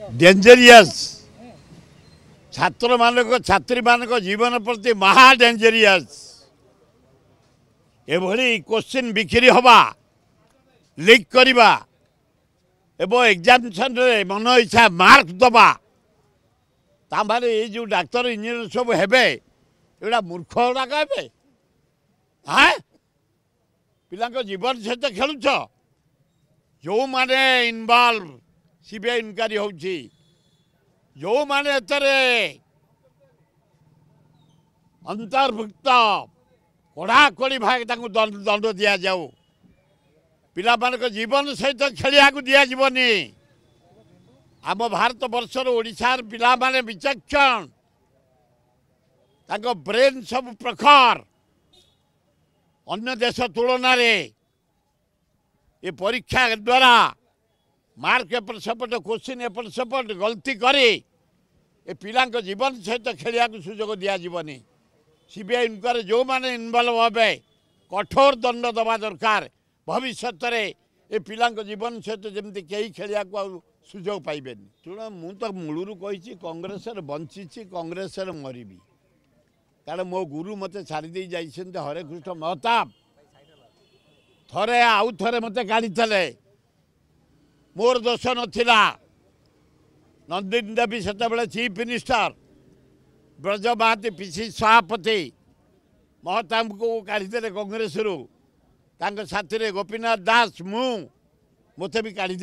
dangerous छात्री मानक जीवन प्रति महा डेंजरियस एभली क्वेश्चन बिक्री हवा लीक करवा एवं एग्जामिनेशन रे मन इच्छा मार्क दबा तामारे ये जो डाक्तर इंजीनियर सब हेबे एटा मूर्ख गुड़ाक हे हाँ पिला जीवन सहित खेलुच जो माने इनवॉल्व सीबीआई इनक्वारी होची जो माने अंतर्भुक्त कड़ाकड़ी भाग दंड दि जाऊ पिला जीवन सहित खेलिया दि जावनी आम भारत वर्षर ओडिशार पिला माने विचक्षण ताको ब्रेन सब प्रखर अन्य देश तुलन ये परीक्षा द्वारा मार्क एपट सेपट क्वेश्चन एपट सेपट गलती करे ए पिला जीवन सहित खेलिया सुजोग दि जावनी सीबीआई इनक्वारी जो माने इनवॉल्व हे कठोर दंड दबा दरकार भविष्य ए पिला जीवन सहित जमी कई खेलिया सुजोग पाइबे शुण मु तो मूलरू कही कांग्रेस बंची कांग्रेस मरबी कारण मो गुरु मते छाड़ी जाइए हरे कृष्ण महताब थरे आउ थे मत काढ़ी मोर दोष नथिला नंदिनी देवी से chief minister Braj Mahati PC सभापति महताब को काढ़ीदे कांग्रेस साथी गोपीनाथ दास मु मते भी काढ़ी